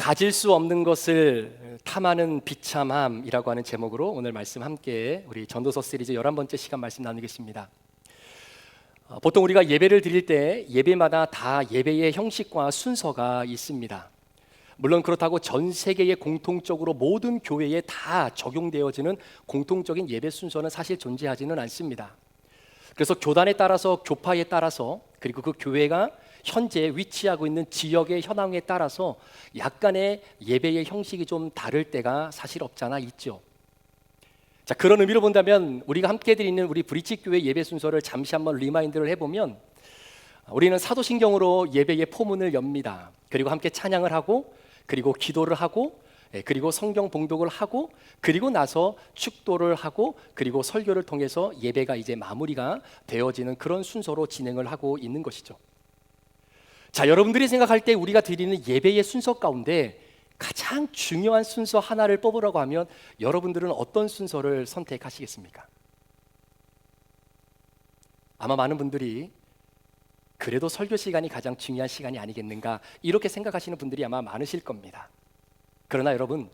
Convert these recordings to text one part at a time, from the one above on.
가질 수 없는 것을 탐하는 비참함이라고 하는 제목으로 오늘 말씀 함께 우리 전도서 시리즈 11번째 시간 말씀 나누겠습니다. 보통 우리가 예배를 드릴 때 예배마다 다 예배의 형식과 순서가 있습니다. 물론 그렇다고 전 세계에 공통적으로 모든 교회에 다 적용되어지는 공통적인 예배 순서는 사실 존재하지는 않습니다. 그래서 교단에 따라서, 교파에 따라서, 그리고 그 교회가 현재 위치하고 있는 지역의 현황에 따라서 약간의 예배의 형식이 좀 다를 때가 사실 없잖아 있죠. 자, 그런 의미로 본다면 우리가 함께 드리는 우리 브릿지 교회 예배 순서를 잠시 한번 리마인드를 해보면, 우리는 사도신경으로 예배의 포문을 엽니다. 그리고 함께 찬양을 하고, 그리고 기도를 하고, 그리고 성경 봉독을 하고, 그리고 나서 축도를 하고, 그리고 설교를 통해서 예배가 이제 마무리가 되어지는 그런 순서로 진행을 하고 있는 것이죠. 자, 여러분들이 생각할 때 우리가 드리는 예배의 순서 가운데 가장 중요한 순서 하나를 뽑으라고 하면 여러분들은 어떤 순서를 선택하시겠습니까? 아마 많은 분들이 그래도 설교 시간이 가장 중요한 시간이 아니겠는가 이렇게 생각하시는 분들이 아마 많으실 겁니다. 그러나 여러분,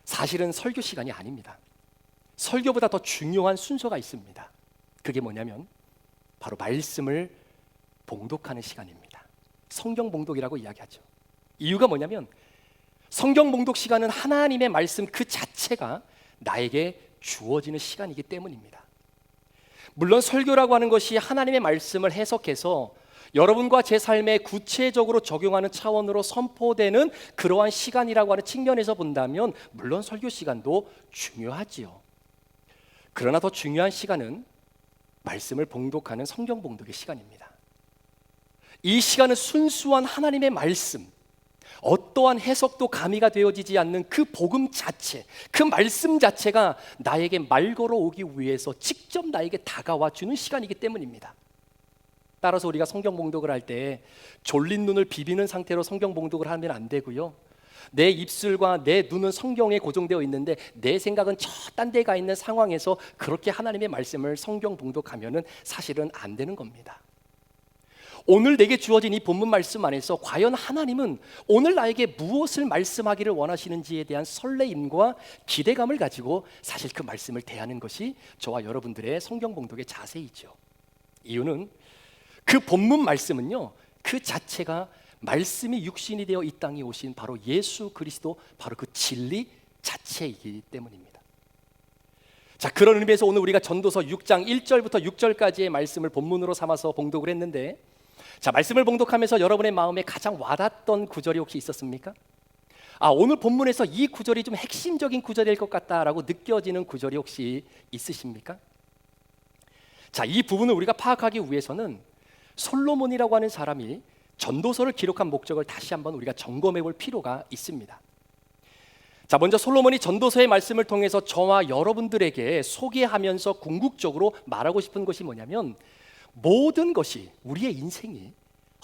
사실은 설교 시간이 아닙니다. 설교보다 더 중요한 순서가 있습니다. 그게 뭐냐면 바로 말씀을 봉독하는 시간입니다. 성경 봉독이라고 이야기하죠. 이유가 뭐냐면 성경 봉독 시간은 하나님의 말씀 그 자체가 나에게 주어지는 시간이기 때문입니다. 물론 설교라고 하는 것이 하나님의 말씀을 해석해서 여러분과 제 삶에 구체적으로 적용하는 차원으로 선포되는 그러한 시간이라고 하는 측면에서 본다면 물론 설교 시간도 중요하지요. 그러나 더 중요한 시간은 말씀을 봉독하는 성경 봉독의 시간입니다. 이 시간은 순수한 하나님의 말씀, 어떠한 해석도 가미가 되어지지 않는 그 복음 자체, 그 말씀 자체가 나에게 말 걸어오기 위해서 직접 나에게 다가와 주는 시간이기 때문입니다. 따라서 우리가 성경 봉독을 할 때 졸린 눈을 비비는 상태로 성경 봉독을 하면 안 되고요, 내 입술과 내 눈은 성경에 고정되어 있는데 내 생각은 저 딴 데 가 있는 상황에서 그렇게 하나님의 말씀을 성경 봉독하면은 사실은 안 되는 겁니다. 오늘 내게 주어진 이 본문 말씀 안에서 과연 하나님은 오늘 나에게 무엇을 말씀하기를 원하시는지에 대한 설레임과 기대감을 가지고 사실 그 말씀을 대하는 것이 저와 여러분들의 성경 봉독의 자세이죠. 이유는 그 본문 말씀은요, 그 자체가 말씀이 육신이 되어 이 땅에 오신 바로 예수 그리스도, 바로 그 진리 자체이기 때문입니다. 자, 그런 의미에서 오늘 우리가 전도서 6장 1절부터 6절까지의 말씀을 본문으로 삼아서 봉독을 했는데, 자, 말씀을 봉독하면서 여러분의 마음에 가장 와닿던 구절이 혹시 있었습니까? 오늘 본문에서 이 구절이 좀 핵심적인 구절일 것 같다라고 느껴지는 구절이 혹시 있으십니까? 자, 이 부분을 우리가 파악하기 위해서는 솔로몬이라고 하는 사람이 전도서를 기록한 목적을 다시 한번 우리가 점검해 볼 필요가 있습니다. 자, 먼저 솔로몬이 전도서의 말씀을 통해서 저와 여러분들에게 소개하면서 궁극적으로 말하고 싶은 것이 뭐냐면, 모든 것이, 우리의 인생이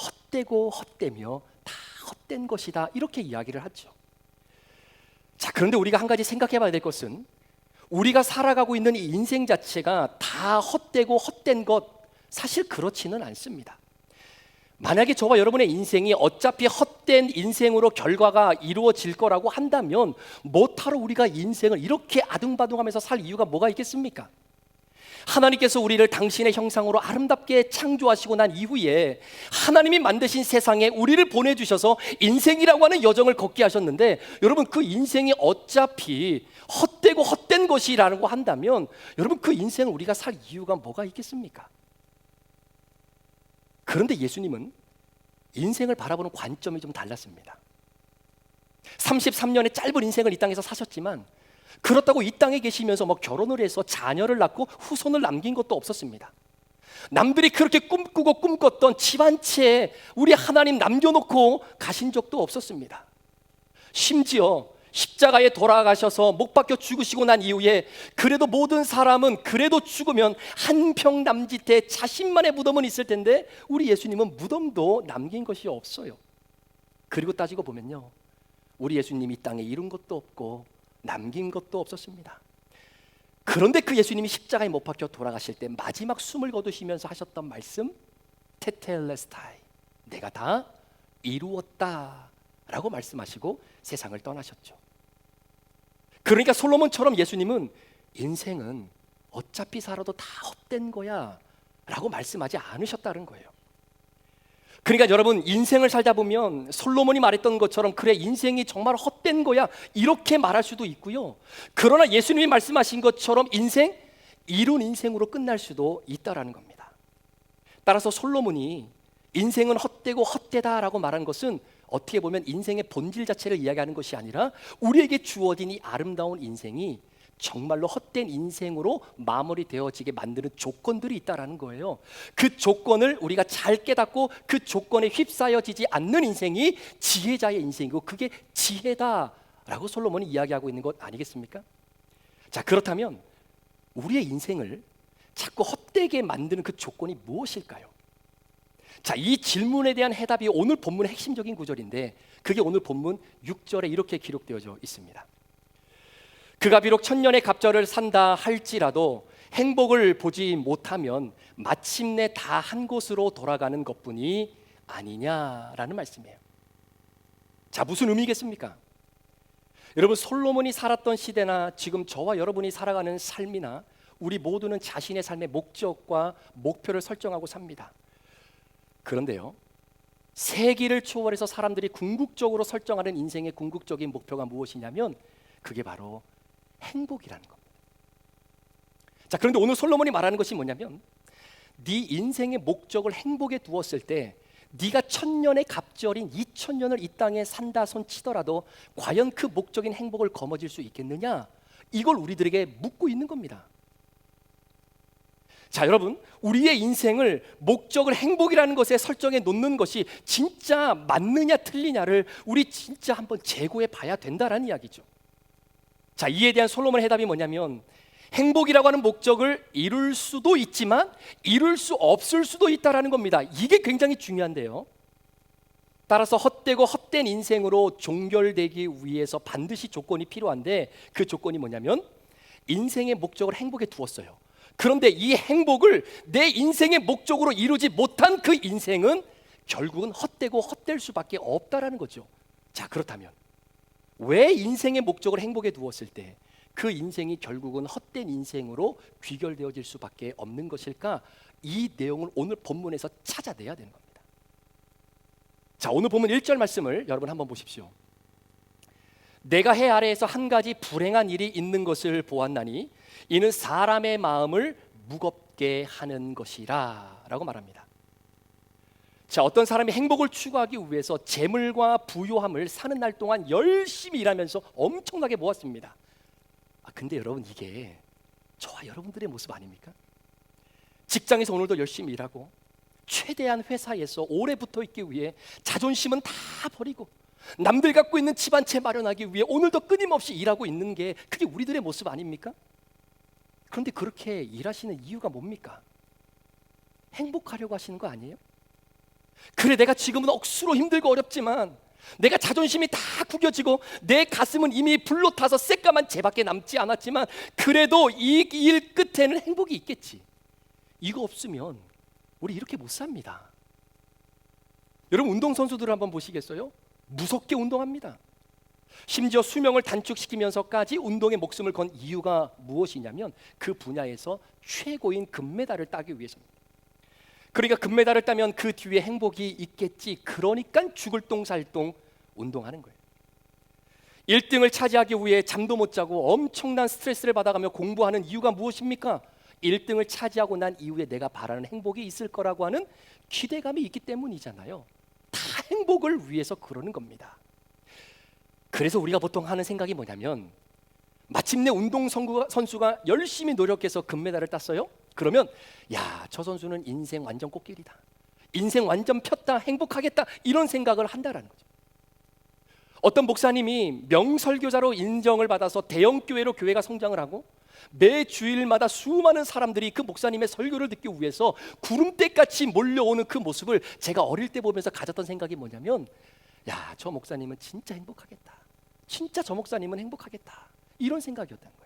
헛되고 헛되며 다 헛된 것이다, 이렇게 이야기를 하죠. 자, 그런데 우리가 한 가지 생각해 봐야 될 것은, 우리가 살아가고 있는 이 인생 자체가 다 헛되고 헛된 것, 사실 그렇지는 않습니다. 만약에 저와 여러분의 인생이 어차피 헛된 인생으로 결과가 이루어질 거라고 한다면 뭐하러 우리가 인생을 이렇게 아둥바둥하면서 살 이유가 뭐가 있겠습니까? 하나님께서 우리를 당신의 형상으로 아름답게 창조하시고 난 이후에 하나님이 만드신 세상에 우리를 보내주셔서 인생이라고 하는 여정을 걷게 하셨는데, 여러분, 그 인생이 어차피 헛되고 헛된 것이라고 한다면 여러분, 그 인생을 우리가 살 이유가 뭐가 있겠습니까? 그런데 예수님은 인생을 바라보는 관점이 좀 달랐습니다. 33년의 짧은 인생을 이 땅에서 사셨지만 그렇다고 이 땅에 계시면서 결혼을 해서 자녀를 낳고 후손을 남긴 것도 없었습니다. 남들이 그렇게 꿈꾸고 꿈꿨던 집 한 채에 우리 하나님 남겨놓고 가신 적도 없었습니다. 심지어 십자가에 돌아가셔서 못 박혀 죽으시고 난 이후에 그래도 모든 사람은 그래도 죽으면 한 평 남짓해 자신만의 무덤은 있을 텐데 우리 예수님은 무덤도 남긴 것이 없어요. 그리고 따지고 보면요, 우리 예수님이 이 땅에 이룬 것도 없고 남긴 것도 없었습니다. 그런데 그 예수님이 십자가에 못 박혀 돌아가실 때 마지막 숨을 거두시면서 하셨던 말씀, 테텔레스타이, 내가 다 이루었다 라고 말씀하시고 세상을 떠나셨죠. 그러니까 솔로몬처럼 예수님은 인생은 어차피 살아도 다 헛된 거야 라고 말씀하지 않으셨다는 거예요. 그러니까 여러분, 인생을 살다 보면 솔로몬이 말했던 것처럼 그래, 인생이 정말 헛된 거야 이렇게 말할 수도 있고요. 그러나 예수님이 말씀하신 것처럼 인생, 이룬 인생으로 끝날 수도 있다라는 겁니다. 따라서 솔로몬이 인생은 헛되고 헛되다라고 말한 것은 어떻게 보면 인생의 본질 자체를 이야기하는 것이 아니라 우리에게 주어진 이 아름다운 인생이 정말로 헛된 인생으로 마무리되어지게 만드는 조건들이 있다라는 거예요. 그 조건을 우리가 잘 깨닫고 그 조건에 휩싸여지지 않는 인생이 지혜자의 인생이고 그게 지혜다라고 솔로몬이 이야기하고 있는 것 아니겠습니까? 자, 그렇다면 우리의 인생을 자꾸 헛되게 만드는 그 조건이 무엇일까요? 자, 이 질문에 대한 해답이 오늘 본문의 핵심적인 구절인데 그게 오늘 본문 6절에 이렇게 기록되어져 있습니다. 그가 비록 천년의 갑절을 산다 할지라도 행복을 보지 못하면 마침내 다 한 곳으로 돌아가는 것뿐이 아니냐라는 말씀이에요. 자, 무슨 의미겠습니까? 여러분, 솔로몬이 살았던 시대나 지금 저와 여러분이 살아가는 삶이나 우리 모두는 자신의 삶의 목적과 목표를 설정하고 삽니다. 그런데요, 세기를 초월해서 사람들이 궁극적으로 설정하는 인생의 궁극적인 목표가 무엇이냐면 그게 바로 행복이라는 겁니다. 자, 그런데 오늘 솔로몬이 말하는 것이 뭐냐면 네 인생의 목적을 행복에 두었을 때 네가 천년의 갑절인 2000년을 이 땅에 산다 손 치더라도 과연 그 목적인 행복을 거머쥘 수 있겠느냐, 이걸 우리들에게 묻고 있는 겁니다. 자, 여러분, 우리의 인생을 목적을 행복이라는 것에 설정해 놓는 것이 진짜 맞느냐 틀리냐를 우리 진짜 한번 재고해 봐야 된다라는 이야기죠. 자, 이에 대한 솔로몬의 해답이 뭐냐면 행복이라고 하는 목적을 이룰 수도 있지만 이룰 수 없을 수도 있다라는 겁니다. 이게 굉장히 중요한데요. 따라서 헛되고 헛된 인생으로 종결되기 위해서 반드시 조건이 필요한데 그 조건이 뭐냐면 인생의 목적을 행복에 두었어요. 그런데 이 행복을 내 인생의 목적으로 이루지 못한 그 인생은 결국은 헛되고 헛될 수밖에 없다라는 거죠. 자, 그렇다면 왜 인생의 목적을 행복에 두었을 때 그 인생이 결국은 헛된 인생으로 귀결되어질 수밖에 없는 것일까? 이 내용을 오늘 본문에서 찾아내야 되는 겁니다. 자, 오늘 본문 1절 말씀을 여러분 한번 보십시오. 내가 해 아래에서 한 가지 불행한 일이 있는 것을 보았나니 이는 사람의 마음을 무겁게 하는 것이라 라고 말합니다. 자, 어떤 사람이 행복을 추구하기 위해서 재물과 부요함을 사는 날 동안 열심히 일하면서 엄청나게 모았습니다. 근데 여러분, 이게 저와 여러분들의 모습 아닙니까? 직장에서 오늘도 열심히 일하고 최대한 회사에서 오래 붙어 있기 위해 자존심은 다 버리고 남들 갖고 있는 집 한 채 마련하기 위해 오늘도 끊임없이 일하고 있는 게 그게 우리들의 모습 아닙니까? 그런데 그렇게 일하시는 이유가 뭡니까? 행복하려고 하시는 거 아니에요? 그래, 내가 지금은 억수로 힘들고 어렵지만 내가 자존심이 다 구겨지고 내 가슴은 이미 불로 타서 새까만 재밖에 남지 않았지만 그래도 이 일 끝에는 행복이 있겠지. 이거 없으면 우리 이렇게 못 삽니다. 여러분, 운동선수들을 한번 보시겠어요? 무섭게 운동합니다. 심지어 수명을 단축시키면서까지 운동에 목숨을 건 이유가 무엇이냐면 그 분야에서 최고인 금메달을 따기 위해서입니다. 그러니까 금메달을 따면 그 뒤에 행복이 있겠지. 그러니까 죽을 똥살똥 운동하는 거예요. 1등을 차지하기 위해 잠도 못 자고 엄청난 스트레스를 받아가며 공부하는 이유가 무엇입니까? 1등을 차지하고 난 이후에 내가 바라는 행복이 있을 거라고 하는 기대감이 있기 때문이잖아요. 다 행복을 위해서 그러는 겁니다. 그래서 우리가 보통 하는 생각이 뭐냐면 마침내 운동선수가 열심히 노력해서 금메달을 땄어요? 그러면 야, 저 선수는 인생 완전 꽃길이다, 인생 완전 폈다, 행복하겠다, 이런 생각을 한다라는 거죠. 어떤 목사님이 명설교자로 인정을 받아서 대형교회로 교회가 성장을 하고 매 주일마다 수많은 사람들이 그 목사님의 설교를 듣기 위해서 구름대같이 몰려오는 그 모습을 제가 어릴 때 보면서 가졌던 생각이 뭐냐면 야, 저 목사님은 진짜 행복하겠다, 진짜 저 목사님은 행복하겠다, 이런 생각이었다는 거예요.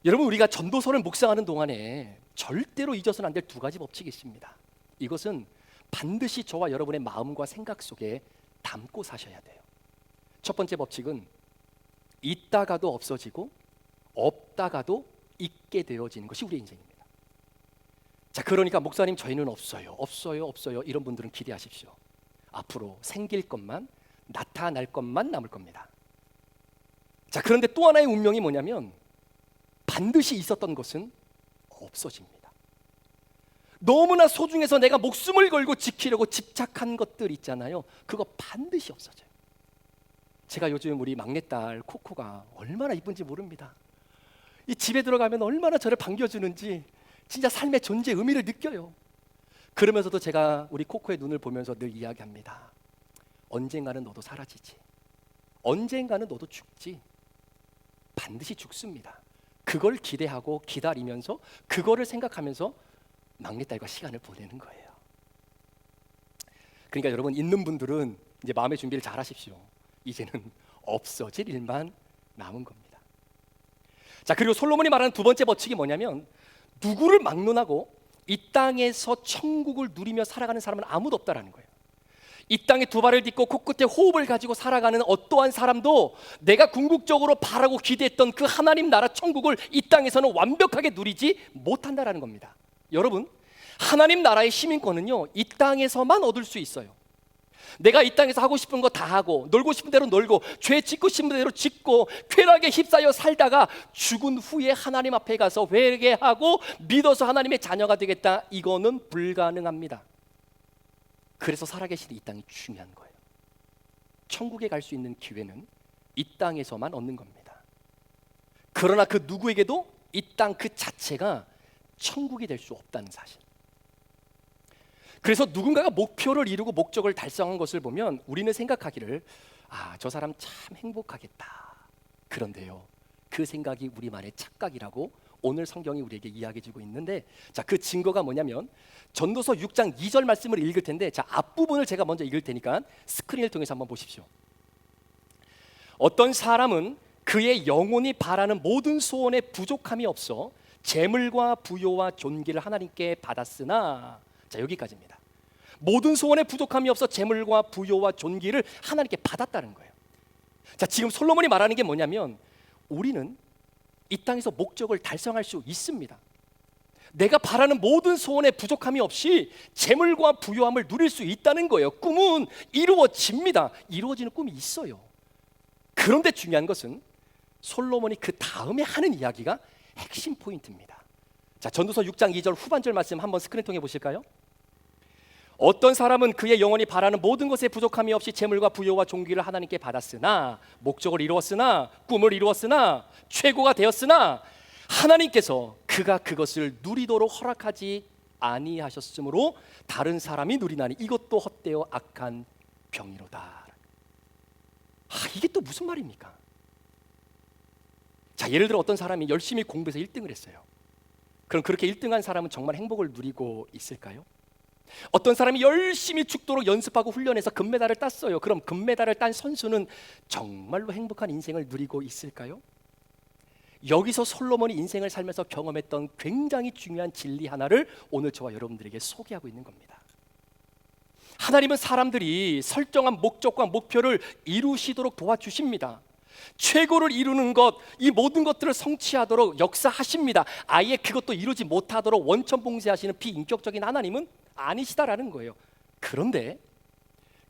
여러분, 우리가 전도서를 묵상하는 동안에 절대로 잊어서는 안 될 두 가지 법칙이 있습니다. 이것은 반드시 저와 여러분의 마음과 생각 속에 담고 사셔야 돼요. 첫 번째 법칙은 있다가도 없어지고 없다가도 있게 되어지는 것이 우리의 인생입니다. 자, 그러니까 목사님 저희는 없어요 이런 분들은 기대하십시오. 앞으로 생길 것만, 나타날 것만 남을 겁니다. 자, 그런데 또 하나의 운명이 뭐냐면 반드시 있었던 것은 없어집니다. 너무나 소중해서 내가 목숨을 걸고 지키려고 집착한 것들 있잖아요. 그거 반드시 없어져요. 제가 요즘 우리 막내딸 코코가 얼마나 이쁜지 모릅니다. 이 집에 들어가면 얼마나 저를 반겨주는지 진짜 삶의 존재 의미를 느껴요. 그러면서도 제가 우리 코코의 눈을 보면서 늘 이야기합니다. 언젠가는 너도 사라지지. 언젠가는 너도 죽지. 반드시 죽습니다. 그걸 기대하고 기다리면서 그거를 생각하면서 막내딸과 시간을 보내는 거예요. 그러니까 여러분, 있는 분들은 이제 마음의 준비를 잘 하십시오. 이제는 없어질 일만 남은 겁니다. 자, 그리고 솔로몬이 말하는 두 번째 법칙이 뭐냐면 누구를 막론하고 이 땅에서 천국을 누리며 살아가는 사람은 아무도 없다라는 거예요. 이 땅에 두 발을 딛고 코끝에 호흡을 가지고 살아가는 어떠한 사람도 내가 궁극적으로 바라고 기대했던 그 하나님 나라 천국을 이 땅에서는 완벽하게 누리지 못한다라는 겁니다. 여러분, 하나님 나라의 시민권은요, 이 땅에서만 얻을 수 있어요. 내가 이 땅에서 하고 싶은 거 다 하고 놀고 싶은 대로 놀고 죄 짓고 싶은 대로 짓고 쾌락에 휩싸여 살다가 죽은 후에 하나님 앞에 가서 회개하고 믿어서 하나님의 자녀가 되겠다, 이거는 불가능합니다. 그래서 살아계시는 이 땅이 중요한 거예요. 천국에 갈 수 있는 기회는 이 땅에서만 얻는 겁니다. 그러나 그 누구에게도 이 땅 그 자체가 천국이 될 수 없다는 사실. 그래서 누군가가 목표를 이루고 목적을 달성한 것을 보면 우리는 생각하기를 저 사람 참 행복하겠다. 그런데요, 그 생각이 우리만의 착각이라고 오늘 성경이 우리에게 이야기해주고 있는데, 자, 그 증거가 뭐냐면 전도서 6장 2절 말씀을 읽을 텐데, 자, 앞부분을 제가 먼저 읽을 테니까 스크린을 통해서 한번 보십시오. 어떤 사람은 그의 영혼이 바라는 모든 소원에 부족함이 없어 재물과 부요와 존귀를 하나님께 받았으나, 자, 여기까지입니다. 모든 소원에 부족함이 없어 재물과 부요와 존귀를 하나님께 받았다는 거예요. 자, 지금 솔로몬이 말하는 게 뭐냐면 우리는 이 땅에서 목적을 달성할 수 있습니다. 내가 바라는 모든 소원에 부족함이 없이 재물과 부요함을 누릴 수 있다는 거예요. 꿈은 이루어집니다. 이루어지는 꿈이 있어요. 그런데 중요한 것은 솔로몬이 그 다음에 하는 이야기가 핵심 포인트입니다. 자, 전도서 6장 2절 후반절 말씀 한번 스크린 통해 보실까요? 어떤 사람은 그의 영혼이 바라는 모든 것에 부족함이 없이 재물과 부요와 존귀를 하나님께 받았으나, 목적을 이루었으나, 꿈을 이루었으나, 최고가 되었으나 하나님께서 그가 그것을 누리도록 허락하지 아니하셨으므로 다른 사람이 누리나니 이것도 헛되어 악한 병이로다. 이게 또 무슨 말입니까? 자, 예를 들어 어떤 사람이 열심히 공부해서 1등을 했어요. 그럼 그렇게 1등한 사람은 정말 행복을 누리고 있을까요? 어떤 사람이 열심히 죽도록 연습하고 훈련해서 금메달을 땄어요. 그럼 금메달을 딴 선수는 정말로 행복한 인생을 누리고 있을까요? 여기서 솔로몬이 인생을 살면서 경험했던 굉장히 중요한 진리 하나를 오늘 저와 여러분들에게 소개하고 있는 겁니다. 하나님은 사람들이 설정한 목적과 목표를 이루시도록 도와주십니다. 최고를 이루는 것, 이 모든 것들을 성취하도록 역사하십니다. 아예 그것도 이루지 못하도록 원천봉쇄하시는 비인격적인 하나님은 아니시다라는 거예요. 그런데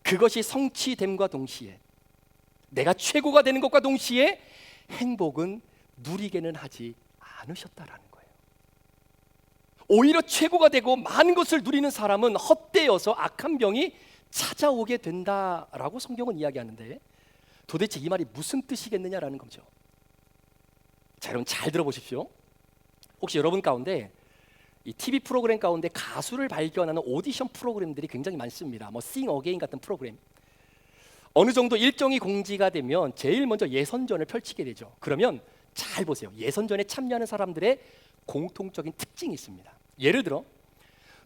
그것이 성취됨과 동시에, 내가 최고가 되는 것과 동시에 행복은 누리게는 하지 않으셨다라는 거예요. 오히려 최고가 되고 많은 것을 누리는 사람은 헛되어서 악한 병이 찾아오게 된다라고 성경은 이야기하는데, 도대체 이 말이 무슨 뜻이겠느냐라는 거죠. 자, 여러분 잘 들어보십시오. 혹시 여러분 가운데 이 TV 프로그램 가운데 가수를 발견하는 오디션 프로그램들이 굉장히 많습니다. 뭐 Sing Again 같은 프로그램. 어느 정도 일정이 공지가 되면 제일 먼저 예선전을 펼치게 되죠. 그러면 잘 보세요. 예선전에 참여하는 사람들의 공통적인 특징이 있습니다. 예를 들어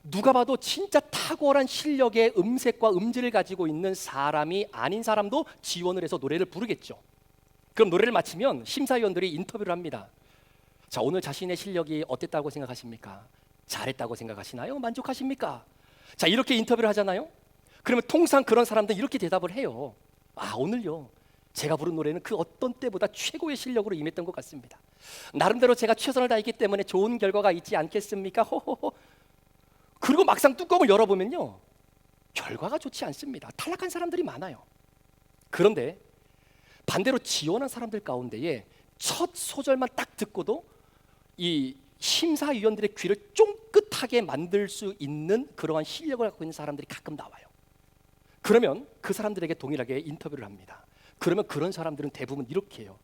누가 봐도 진짜 탁월한 실력의 음색과 음질을 가지고 있는 사람이 아닌 사람도 지원을 해서 노래를 부르겠죠. 그럼 노래를 마치면 심사위원들이 인터뷰를 합니다. 자, 오늘 자신의 실력이 어땠다고 생각하십니까? 잘했다고 생각하시나요? 만족하십니까? 자, 이렇게 인터뷰를 하잖아요. 그러면 통상 그런 사람들은 이렇게 대답을 해요. 오늘요, 제가 부른 노래는 그 어떤 때보다 최고의 실력으로 임했던 것 같습니다. 나름대로 제가 최선을 다했기 때문에 좋은 결과가 있지 않겠습니까? 호호호. 그리고 막상 뚜껑을 열어보면요, 결과가 좋지 않습니다. 탈락한 사람들이 많아요. 그런데 반대로 지원한 사람들 가운데에 첫 소절만 딱 듣고도 이 심사위원들의 귀를 쫑긋하게 만들 수 있는 그러한 실력을 갖고 있는 사람들이 가끔 나와요. 그러면 그 사람들에게 동일하게 인터뷰를 합니다. 그러면 그런 사람들은 대부분 이렇게 해요.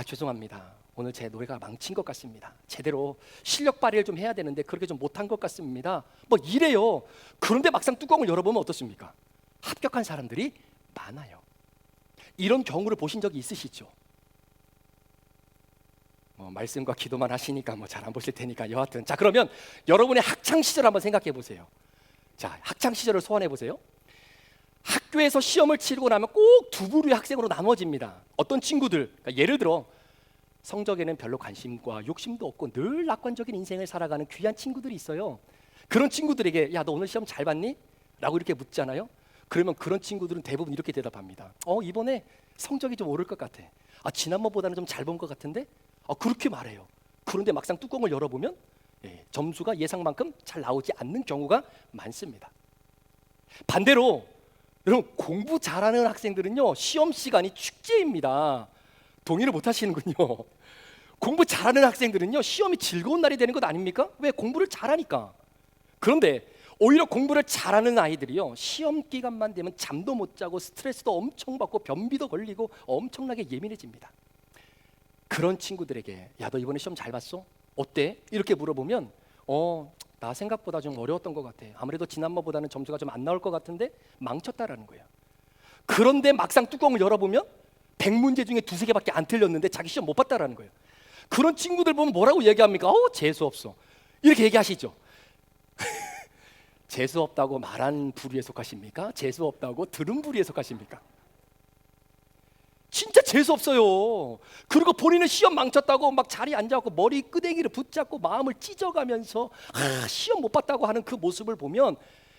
죄송합니다. 오늘 제 노래가 망친 것 같습니다. 제대로 실력 발휘를 좀 해야 되는데 그렇게 좀 못한 것 같습니다. 뭐 이래요. 그런데 막상 뚜껑을 열어보면 어떻습니까? 합격한 사람들이 많아요. 이런 경우를 보신 적이 있으시죠? 말씀과 기도만 하시니까 잘 안 보실 테니까 여하튼, 자, 그러면 여러분의 학창 시절 한번 생각해 보세요. 자, 학창 시절을 소환해 보세요. 학교에서 시험을 치르고 나면 꼭 두 부류의 학생으로 나눠집니다. 어떤 친구들, 그러니까 예를 들어 성적에는 별로 관심과 욕심도 없고 늘 낙관적인 인생을 살아가는 귀한 친구들이 있어요. 그런 친구들에게 야, 너 오늘 시험 잘 봤니? 라고 이렇게 묻잖아요. 그러면 그런 친구들은 대부분 이렇게 대답합니다. 이번에 성적이 좀 오를 것 같아. 지난번보다는 좀 잘 본 것 같은데? 그렇게 말해요. 그런데 막상 뚜껑을 열어보면 점수가 예상만큼 잘 나오지 않는 경우가 많습니다. 반대로 여러분, 공부 잘하는 학생들은요, 시험 시간이 축제입니다. 동의를 못 하시는군요. 공부 잘하는 학생들은요, 시험이 즐거운 날이 되는 것 아닙니까? 왜? 공부를 잘하니까. 그런데 오히려 공부를 잘하는 아이들이요, 시험 기간만 되면 잠도 못 자고 스트레스도 엄청 받고 변비도 걸리고 엄청나게 예민해집니다. 그런 친구들에게 야, 너 이번에 시험 잘 봤어? 어때? 이렇게 물어보면 나 생각보다 좀 어려웠던 것 같아. 아무래도 지난번보다는 점수가 좀 안 나올 것 같은데 망쳤다라는 거예요. 그런데 막상 뚜껑을 열어보면 100문제 중에 2~3개밖에 안 틀렸는데 자기 시험 못 봤다라는 거예요. 그런 친구들 보면 뭐라고 얘기합니까? 재수 없어. 이렇게 얘기하시죠. 재수 없다고 말한 부류에 속하십니까? 재수 없다고 들은 부류에 속하십니까? 진짜 재수 없어요. 그리고 본인은 시험 망쳤다고 막 자리에 앉아갖고 머리 끄댕이를 붙잡고 마음을 찢어가면서 시험 못 봤다고 하는 그 모습을 보면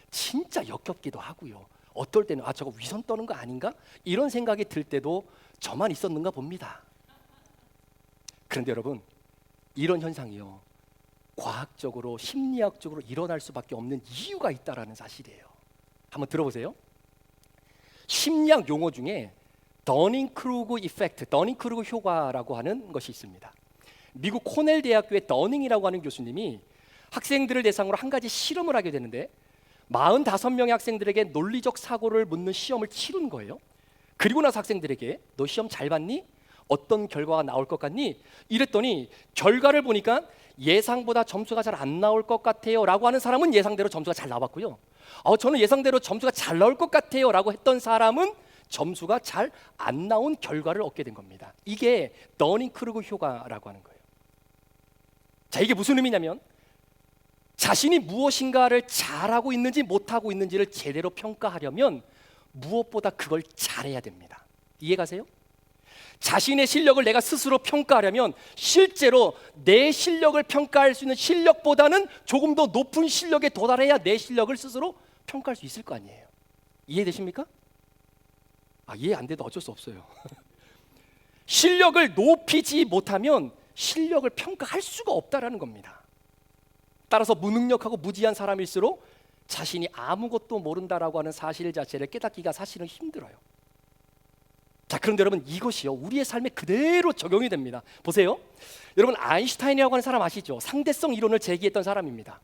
진짜 역겹기도 하고요. 어떨 때는 저거 위선 떠는 거 아닌가? 이런 생각이 들 때도 저만 있었는가 봅니다. 그런데 여러분, 이런 현상이요, 과학적으로 심리학적으로 일어날 수밖에 없는 이유가 있다라는 사실이에요. 한번 들어보세요. 심리학 용어 중에 더닝크루그 이펙트, 더닝크루그 효과라고 하는 것이 있습니다. 미국 코넬 대학교의 더닝이라고 하는 교수님이 학생들을 대상으로 한 가지 실험을 하게 되는데 45명의 학생들에게 논리적 사고를 묻는 시험을 치른 거예요. 그리고 나서 학생들에게 너 시험 잘 봤니? 어떤 결과가 나올 것 같니? 이랬더니 결과를 보니까 예상보다 점수가 잘 안 나올 것 같아요 라고 하는 사람은 예상대로 점수가 잘 나왔고요. 저는 예상대로 점수가 잘 나올 것 같아요 라고 했던 사람은 점수가 잘 안 나온 결과를 얻게 된 겁니다. 이게 더닝크루그 효과라고 하는 거예요. 자, 이게 무슨 의미냐면 자신이 무엇인가를 잘하고 있는지 못하고 있는지를 제대로 평가하려면 무엇보다 그걸 잘해야 됩니다. 이해가세요? 자신의 실력을 내가 스스로 평가하려면 실제로 내 실력을 평가할 수 있는 실력보다는 조금 더 높은 실력에 도달해야 내 실력을 스스로 평가할 수 있을 거 아니에요. 이해되십니까? 이해 안 돼도 어쩔 수 없어요. 실력을 높이지 못하면 실력을 평가할 수가 없다라는 겁니다. 따라서 무능력하고 무지한 사람일수록 자신이 아무것도 모른다라고 하는 사실 자체를 깨닫기가 사실은 힘들어요. 자, 그런데 여러분, 이것이요, 우리의 삶에 그대로 적용이 됩니다. 보세요. 여러분, 아인슈타인이라고 하는 사람 아시죠? 상대성 이론을 제기했던 사람입니다.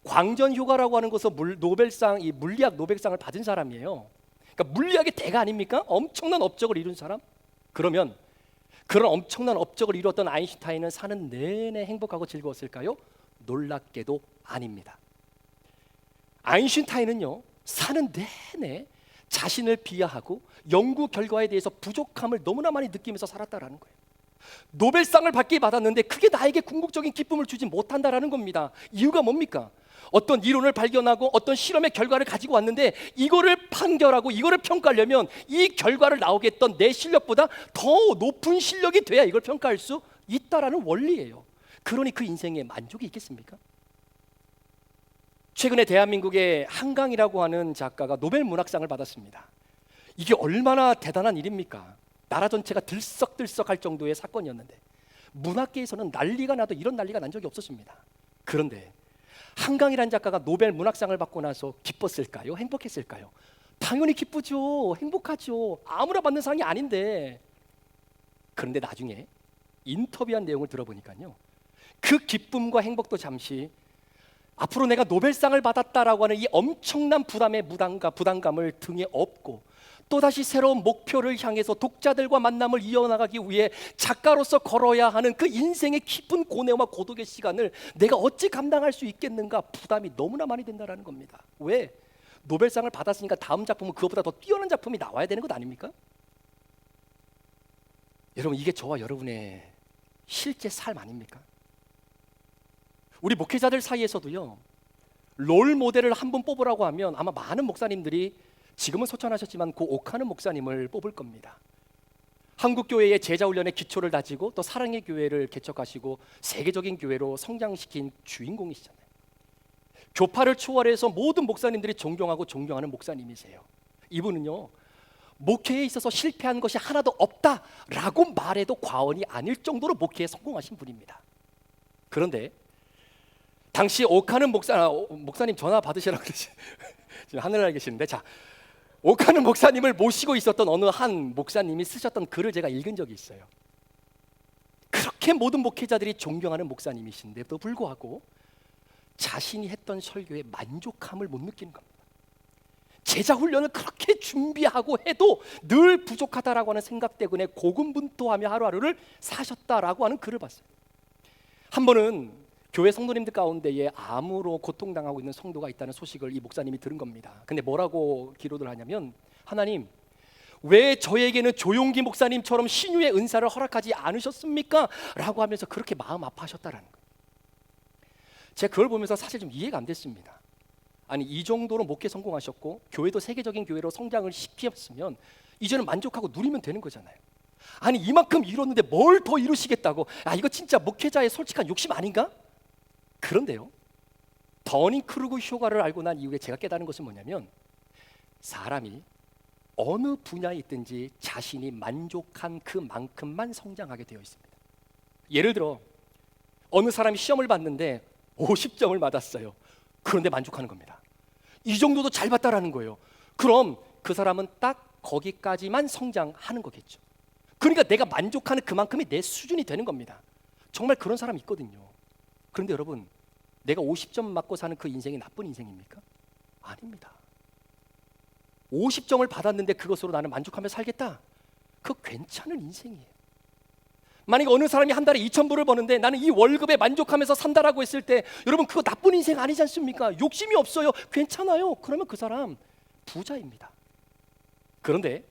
광전 효과라고 하는 것은 노벨상, 이 물리학 노벨상을 받은 사람이에요. 그러니까 물리학의 대가 아닙니까? 엄청난 업적을 이룬 사람. 그러면 그런 엄청난 업적을 이루었던 아인슈타인은 사는 내내 행복하고 즐거웠을까요? 놀랍게도 아닙니다. 아인슈타인은요, 사는 내내 자신을 비하하고 연구 결과에 대해서 부족함을 너무나 많이 느끼면서 살았다라는 거예요. 노벨상을 받았는데 그게 나에게 궁극적인 기쁨을 주지 못한다라는 겁니다. 이유가 뭡니까? 어떤 이론을 발견하고 어떤 실험의 결과를 가지고 왔는데 이거를 판결하고 이거를 평가하려면 이 결과를 나오게 했던 내 실력보다 더 높은 실력이 돼야 이걸 평가할 수 있다라는 원리예요. 그러니 그 인생에 만족이 있겠습니까? 최근에 대한민국의 한강이라고 하는 작가가 노벨 문학상을 받았습니다. 이게 얼마나 대단한 일입니까? 나라 전체가 들썩들썩할 정도의 사건이었는데 문학계에서는 난리가 나도 이런 난리가 난 적이 없었습니다. 그런데 한강이라는 작가가 노벨 문학상을 받고 나서 기뻤을까요? 행복했을까요? 당연히 기쁘죠. 행복하죠. 아무나 받는 상이 아닌데. 그런데 나중에 인터뷰한 내용을 들어보니까요, 그 기쁨과 행복도 잠시 앞으로 내가 노벨상을 받았다라고 하는 이 엄청난 부담감을 등에 업고 또다시 새로운 목표를 향해서 독자들과 만남을 이어나가기 위해 작가로서 걸어야 하는 그 인생의 깊은 고뇌와 고독의 시간을 내가 어찌 감당할 수 있겠는가, 부담이 너무나 많이 된다는 겁니다. 왜? 노벨상을 받았으니까 다음 작품은 그것보다 더 뛰어난 작품이 나와야 되는 것 아닙니까? 여러분, 이게 저와 여러분의 실제 삶 아닙니까? 우리 목회자들 사이에서도요, 롤 모델을 한 분 뽑으라고 하면 아마 많은 목사님들이 지금은 소천하셨지만 고 옥하는 목사님을 뽑을 겁니다. 한국교회의 제자훈련의 기초를 다지고 또 사랑의 교회를 개척하시고 세계적인 교회로 성장시킨 주인공이시잖아요. 교파를 초월해서 모든 목사님들이 존경하고 존경하는 목사님이세요. 이분은요, 목회에 있어서 실패한 것이 하나도 없다라고 말해도 과언이 아닐 정도로 목회에 성공하신 분입니다. 그런데 당시 옥하는 목사님 전화 받으시라고 그러지. 지금 하늘나라에 계시는데, 자, 옥하는 목사님을 모시고 있었던 어느 한 목사님이 쓰셨던 글을 제가 읽은 적이 있어요. 그렇게 모든 목회자들이 존경하는 목사님이신데도 불구하고 자신이 했던 설교에 만족함을 못 느끼는 겁니다. 제자 훈련을 그렇게 준비하고 해도 늘 부족하다라고 하는 생각 때문에 고군분투하며 하루하루를 사셨다라고 하는 글을 봤어요. 한 번은 교회 성도님들 가운데에 암으로 고통당하고 있는 성도가 있다는 소식을 이 목사님이 들은 겁니다. 근데 뭐라고 기도를 하냐면, 하나님, 왜 저에게는 조용기 목사님처럼 신유의 은사를 허락하지 않으셨습니까? 라고 하면서 그렇게 마음 아파하셨다라는 거예요. 제가 그걸 보면서 사실 좀 이해가 안 됐습니다. 아니, 이 정도로 목회 성공하셨고 교회도 세계적인 교회로 성장을 시켰으면 이제는 만족하고 누리면 되는 거잖아요. 아니, 이만큼 이뤘는데 뭘 더 이루시겠다고? 아, 이거 진짜 목회자의 솔직한 욕심 아닌가? 그런데요, 더닝크루그 효과를 알고 난 이후에 제가 깨달은 것은 뭐냐면, 사람이 어느 분야에 있든지 자신이 만족한 그만큼만 성장하게 되어 있습니다. 예를 들어 어느 사람이 시험을 봤는데 50점을 맞았어요. 그런데 만족하는 겁니다. 이 정도도 잘 봤다라는 거예요. 그럼 그 사람은 딱 거기까지만 성장하는 거겠죠. 그러니까 내가 만족하는 그만큼이 내 수준이 되는 겁니다. 정말 그런 사람이 있거든요. 그런데 여러분, 내가 50점 맞고 사는 그 인생이 나쁜 인생입니까? 아닙니다. 50점을 받았는데 그것으로 나는 만족하며 살겠다? 그거 괜찮은 인생이에요. 만약에 어느 사람이 한 달에 2,000불을 버는데 나는 이 월급에 만족하면서 산다라고 했을 때, 여러분, 그거 나쁜 인생 아니지 않습니까? 욕심이 없어요. 괜찮아요. 그러면 그 사람 부자입니다. 그런데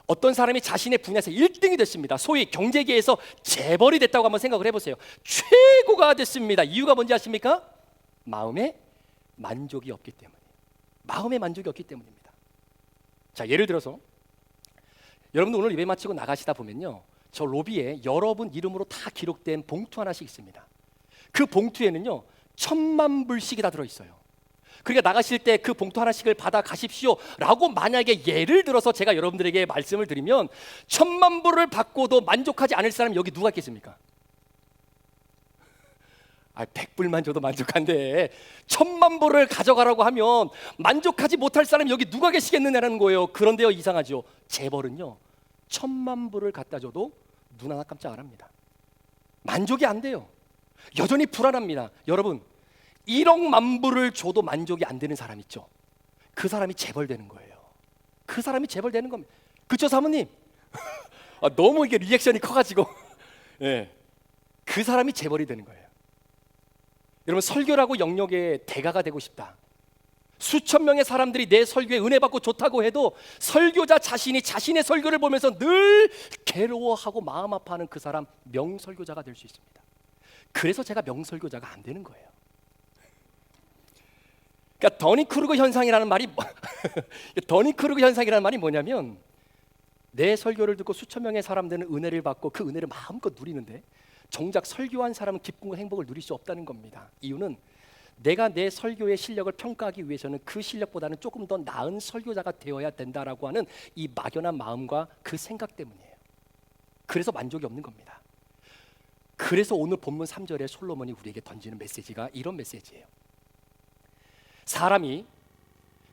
어떤 사람이 자신의 분야에서 1등이 됐습니다. 소위 경제계에서 재벌이 됐다고 한번 생각을 해보세요. 최고가 됐습니다. 이유가 뭔지 아십니까? 마음에 만족이 없기 때문이에요. 마음에 만족이 없기 때문입니다. 자, 예를 들어서 여러분들 오늘 예배 마치고 나가시다 보면요, 저 로비에 여러분 이름으로 다 기록된 봉투 하나씩 있습니다. 그 봉투에는요 1,000,000불씩이 다 들어있어요. 그러니까 나가실 때 그 봉투 하나씩을 받아 가십시오 라고 만약에 예를 들어서 제가 여러분들에게 말씀을 드리면, 1,000,000불을 받고도 만족하지 않을 사람 여기 누가 있겠습니까? 100불만 줘도 만족한데 1,000,000불을 가져가라고 하면 만족하지 못할 사람 여기 누가 계시겠느냐는 거예요. 그런데요, 이상하죠. 재벌은요 1,000,000불을 갖다 줘도 눈 하나 깜짝 안 합니다. 만족이 안 돼요. 여전히 불안합니다. 여러분, 1억 불을 줘도 만족이 안 되는 사람 있죠? 그 사람이 재벌 되는 거예요. 그 사람이 재벌 되는 겁니다. 그쵸, 사모님? 너무 이게 리액션이 커가지고 예, 그 사람이 재벌이 되는 거예요. 여러분, 설교라고 영역의 대가가 되고 싶다. 수천 명의 사람들이 내 설교에 은혜 받고 좋다고 해도 설교자 자신이 자신의 설교를 보면서 늘 괴로워하고 마음 아파하는 그 사람 명설교자가 될 수 있습니다. 그래서 제가 명설교자가 안 되는 거예요. 그러니까 더닝크루그 현상이라는 말이 더닝크루그 현상이라는 말이 뭐냐면, 내 설교를 듣고 수천 명의 사람들은 은혜를 받고 그 은혜를 마음껏 누리는데 정작 설교한 사람은 기쁨과 행복을 누릴 수 없다는 겁니다. 이유는 내가 내 설교의 실력을 평가하기 위해서는 그 실력보다는 조금 더 나은 설교자가 되어야 된다라고 하는 이 막연한 마음과 그 생각 때문이에요. 그래서 만족이 없는 겁니다. 그래서 오늘 본문 3절에 솔로몬이 우리에게 던지는 메시지가 이런 메시지예요. 사람이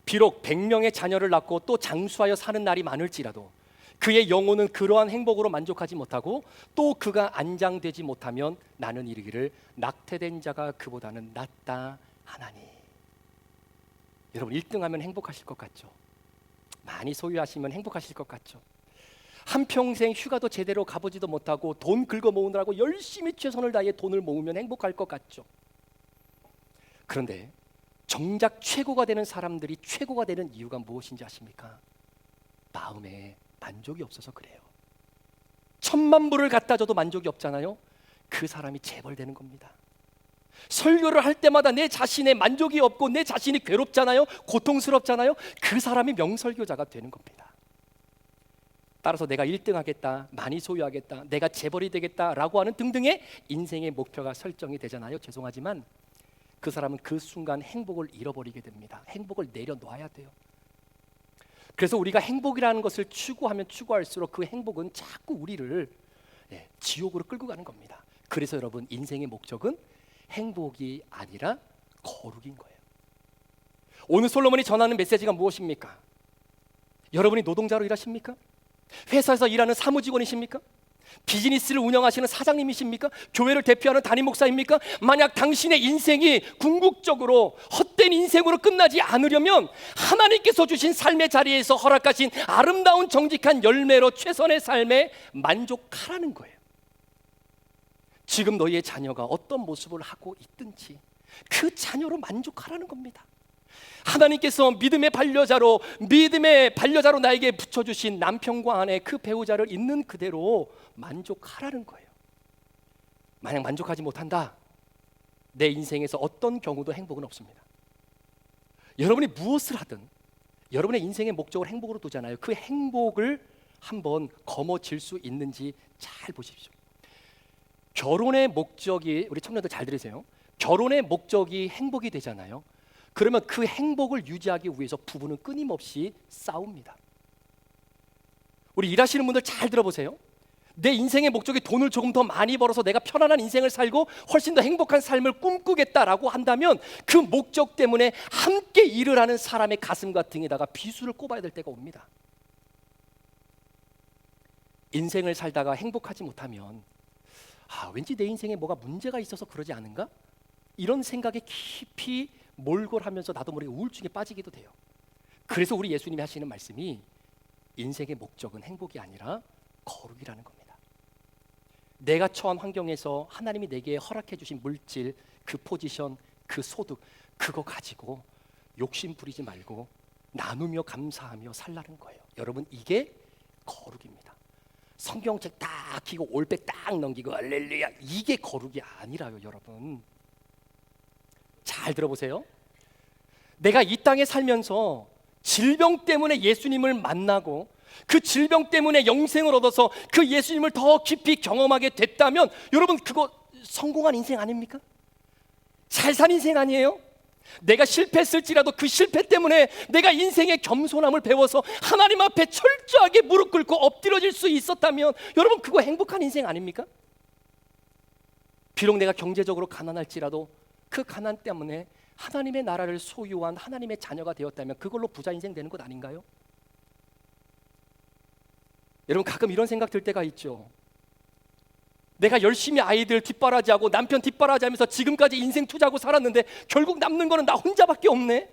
비록 100명의 자녀를 낳고 또 장수하여 사는 날이 많을지라도 그의 영혼은 그러한 행복으로 만족하지 못하고 또 그가 안장되지 못하면 나는 이르기를 낙태된 자가 그보다는 낫다 하나니. 여러분 1등하면 행복하실 것 같죠? 많이 소유하시면 행복하실 것 같죠? 한평생 휴가도 제대로 가보지도 못하고 돈 긁어 모으느라고 열심히 최선을 다해 돈을 모으면 행복할 것 같죠? 그런데 정작 최고가 되는 사람들이 최고가 되는 이유가 무엇인지 아십니까? 마음에 만족이 없어서 그래요. 1000만 불을 갖다 줘도 만족이 없잖아요. 그 사람이 재벌되는 겁니다. 설교를 할 때마다 내 자신의 만족이 없고 내 자신이 괴롭잖아요. 고통스럽잖아요. 그 사람이 명설교자가 되는 겁니다. 따라서 내가 1등 하겠다, 많이 소유하겠다, 내가 재벌이 되겠다라고 하는 등등의 인생의 목표가 설정이 되잖아요. 죄송하지만 그 사람은 그 순간 행복을 잃어버리게 됩니다. 행복을 내려놔야 돼요. 그래서 우리가 행복이라는 것을 추구하면 추구할수록 그 행복은 자꾸 우리를 지옥으로 끌고 가는 겁니다. 그래서 여러분 인생의 목적은 행복이 아니라 거룩인 거예요. 오늘 솔로몬이 전하는 메시지가 무엇입니까? 여러분이 노동자로 일하십니까? 회사에서 일하는 사무직원이십니까? 비즈니스를 운영하시는 사장님이십니까? 교회를 대표하는 담임 목사입니까? 만약 당신의 인생이 궁극적으로 헛된 인생으로 끝나지 않으려면 하나님께서 주신 삶의 자리에서 허락하신 아름다운 정직한 열매로 최선의 삶에 만족하라는 거예요. 지금 너희의 자녀가 어떤 모습을 하고 있든지 그 자녀로 만족하라는 겁니다. 하나님께서 믿음의 반려자로 나에게 붙여주신 남편과 아내 그 배우자를 있는 그대로 만족하라는 거예요. 만약 만족하지 못한다, 내 인생에서 어떤 경우도 행복은 없습니다. 여러분이 무엇을 하든 여러분의 인생의 목적을 행복으로 두잖아요. 그 행복을 한번 거머쥘 수 있는지 잘 보십시오. 결혼의 목적이, 우리 청년들 잘 들으세요. 결혼의 목적이 행복이 되잖아요. 그러면 그 행복을 유지하기 위해서 부부는 끊임없이 싸웁니다. 우리 일하시는 분들 잘 들어보세요. 내 인생의 목적이 돈을 조금 더 많이 벌어서 내가 편안한 인생을 살고 훨씬 더 행복한 삶을 꿈꾸겠다라고 한다면 그 목적 때문에 함께 일을 하는 사람의 가슴과 등에다가 비수를 꼽아야 될 때가 옵니다. 인생을 살다가 행복하지 못하면 왠지 내 인생에 뭐가 문제가 있어서 그러지 않은가? 이런 생각에 깊이 몰골하면서 나도 모르게 우울증에 빠지기도 돼요. 그래서 우리 예수님이 하시는 말씀이 인생의 목적은 행복이 아니라 거룩이라는 겁니다. 내가 처한 환경에서 하나님이 내게 허락해 주신 물질, 그 포지션, 그 소득, 그거 가지고 욕심 부리지 말고 나누며 감사하며 살라는 거예요. 여러분 이게 거룩입니다. 성경책 딱 키고 올백 딱 넘기고 할렐루야, 이게 거룩이 아니라요. 여러분 잘 들어보세요. 내가 이 땅에 살면서 질병 때문에 예수님을 만나고 그 질병 때문에 영생을 얻어서 그 예수님을 더 깊이 경험하게 됐다면 여러분 그거 성공한 인생 아닙니까? 잘 산 인생 아니에요? 내가 실패했을지라도 그 실패 때문에 내가 인생의 겸손함을 배워서 하나님 앞에 철저하게 무릎 꿇고 엎드려질 수 있었다면 여러분 그거 행복한 인생 아닙니까? 비록 내가 경제적으로 가난할지라도 그 가난 때문에 하나님의 나라를 소유한 하나님의 자녀가 되었다면 그걸로 부자 인생 되는 것 아닌가요? 여러분 가끔 이런 생각 들 때가 있죠. 내가 열심히 아이들 뒷바라지하고 남편 뒷바라지하면서 지금까지 인생 투자하고 살았는데 결국 남는 거는 나 혼자밖에 없네.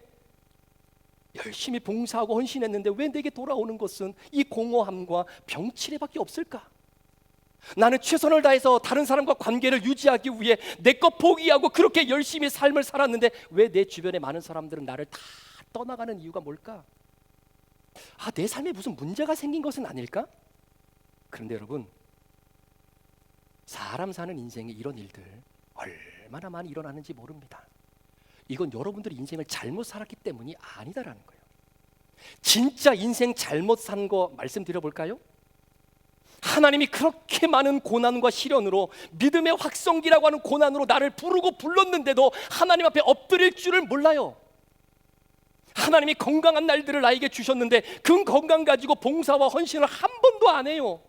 열심히 봉사하고 헌신했는데 왜 내게 돌아오는 것은 이 공허함과 병치레밖에 없을까? 나는 최선을 다해서 다른 사람과 관계를 유지하기 위해 내 것 포기하고 그렇게 열심히 삶을 살았는데 왜 내 주변의 많은 사람들은 나를 다 떠나가는 이유가 뭘까? 내 삶에 무슨 문제가 생긴 것은 아닐까? 그런데 여러분 사람 사는 인생에 이런 일들 얼마나 많이 일어나는지 모릅니다. 이건 여러분들이 인생을 잘못 살았기 때문이 아니다라는 거예요. 진짜 인생 잘못 산 거 말씀드려볼까요? 하나님이 그렇게 많은 고난과 시련으로, 믿음의 확성기라고 하는 고난으로 나를 부르고 불렀는데도 하나님 앞에 엎드릴 줄을 몰라요. 하나님이 건강한 날들을 나에게 주셨는데 그 건강 가지고 봉사와 헌신을 한 번도 안 해요.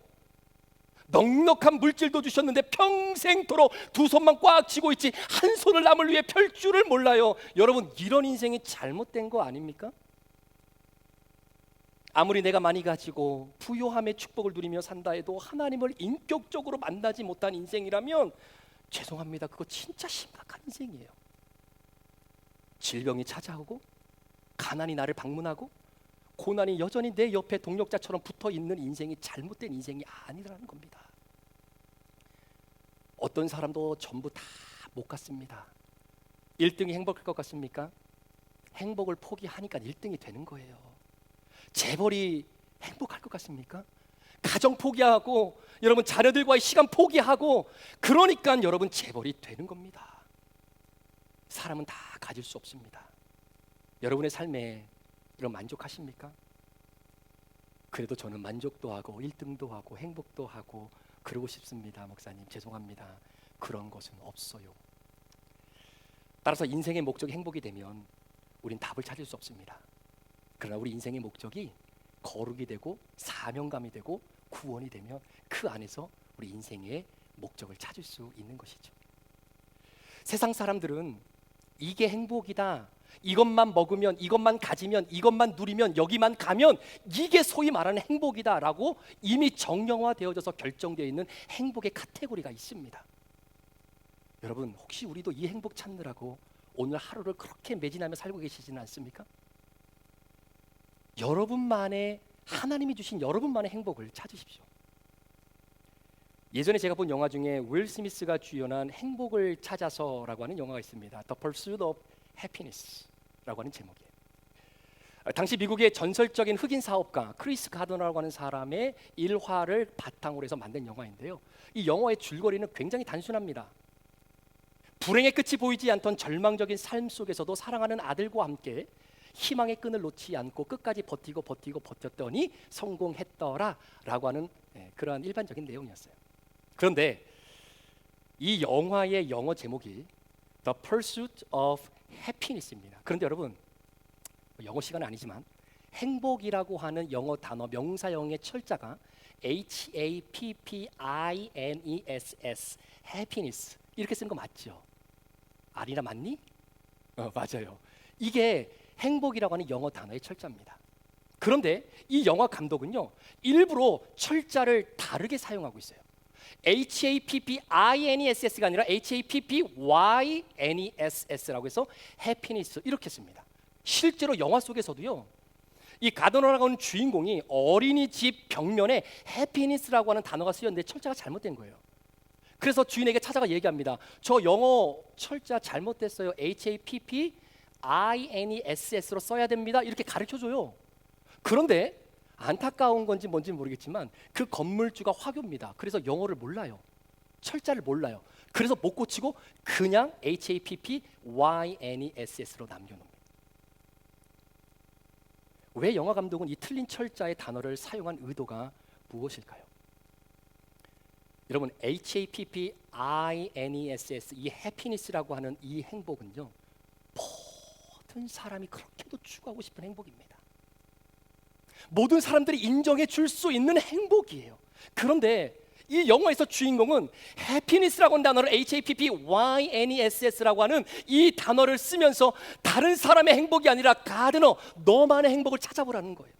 넉넉한 물질도 주셨는데 평생토록 두 손만 꽉 쥐고 있지 한 손을 남을 위해 펼 줄을 몰라요. 여러분, 이런 인생이 잘못된 거 아닙니까? 아무리 내가 많이 가지고 부요함의 축복을 누리며 산다 해도 하나님을 인격적으로 만나지 못한 인생이라면 죄송합니다, 그거 진짜 심각한 인생이에요. 질병이 찾아오고 가난이 나를 방문하고 고난이 여전히 내 옆에 동력자처럼 붙어있는 인생이 잘못된 인생이 아니라는 겁니다. 어떤 사람도 전부 다 못 갔습니다. 1등이 행복할 것 같습니까? 행복을 포기하니까 1등이 되는 거예요. 재벌이 행복할 것 같습니까? 가정 포기하고 여러분 자녀들과의 시간 포기하고 그러니까 여러분 재벌이 되는 겁니다. 사람은 다 가질 수 없습니다. 여러분의 삶에 여러분 만족하십니까? 그래도 저는 만족도 하고 1등도 하고 행복도 하고 그러고 싶습니다. 목사님, 죄송합니다. 그런 것은 없어요. 따라서 인생의 목적이 행복이 되면 우린 답을 찾을 수 없습니다. 그러나 우리 인생의 목적이 거룩이 되고 사명감이 되고 구원이 되면 그 안에서 우리 인생의 목적을 찾을 수 있는 것이죠. 세상 사람들은 이게 행복이다, 이것만 먹으면, 이것만 가지면, 이것만 누리면, 여기만 가면 이게 소위 말하는 행복이다 라고 이미 정형화되어져서 결정되어 있는 행복의 카테고리가 있습니다. 여러분, 혹시 우리도 이 행복 찾느라고 오늘 하루를 그렇게 매진하며 살고 계시지는 않습니까? 여러분만의, 하나님이 주신 여러분만의 행복을 찾으십시오. 예전에 제가 본 영화 중에 윌 스미스가 주연한 행복을 찾아서라고 하는 영화가 있습니다. The Pursuit of Happiness라고 하는 제목이에요. 당시 미국의 전설적인 흑인 사업가 크리스 가더너라고 하는 사람의 일화를 바탕으로 해서 만든 영화인데요. 이 영화의 줄거리는 굉장히 단순합니다. 불행의 끝이 보이지 않던 절망적인 삶 속에서도 사랑하는 아들과 함께 희망의 끈을 놓지 않고 끝까지 버티더니 성공했더라라고 하는 그러한 일반적인 내용이었어요. 그런데 이 영화의 영어 제목이 The Pursuit of Happiness입니다. 그런데 여러분, 영어 시간은 아니지만 행복이라고 하는 영어 단어 명사형의 철자가 Happiness, happiness 이렇게 쓰는 거 맞죠? 아리나 맞니? 맞아요. 이게 행복이라고 하는 영어 단어의 철자입니다. 그런데 이 영화 감독은요, 일부러 철자를 다르게 사용하고 있어요. Happiness가 아니라 Happyness라고 해서 happiness 이렇게 씁니다. 실제로 영화 속에서도요, 이 가더너라고 하는 주인공이 어린이집 벽면에 happiness라고 하는 단어가 쓰였는데 철자가 잘못된 거예요. 그래서 주인에게 찾아가 얘기합니다. 저 영어 철자 잘못됐어요. Happiness로 써야 됩니다. 이렇게 가르쳐줘요. 그런데 안타까운 건지 뭔지 모르겠지만 그 건물주가 화교입니다. 그래서 영어를 몰라요. 철자를 몰라요. 그래서 못 고치고 그냥 Happyness로 남겨놓습니다. 왜 영화 감독은 이 틀린 철자의 단어를 사용한 의도가 무엇일까요? 여러분, Happiness, 이 해피니스라고 하는 이 행복은요, 모든 사람이 그렇게도 추구하고 싶은 행복입니다. 모든 사람들이 인정해 줄 수 있는 행복이에요. 그런데 이 영화에서 주인공은 해피니스라고 하는 단어를 Happyness라고 하는 이 단어를 쓰면서 다른 사람의 행복이 아니라 가드너, 너만의 행복을 찾아보라는 거예요.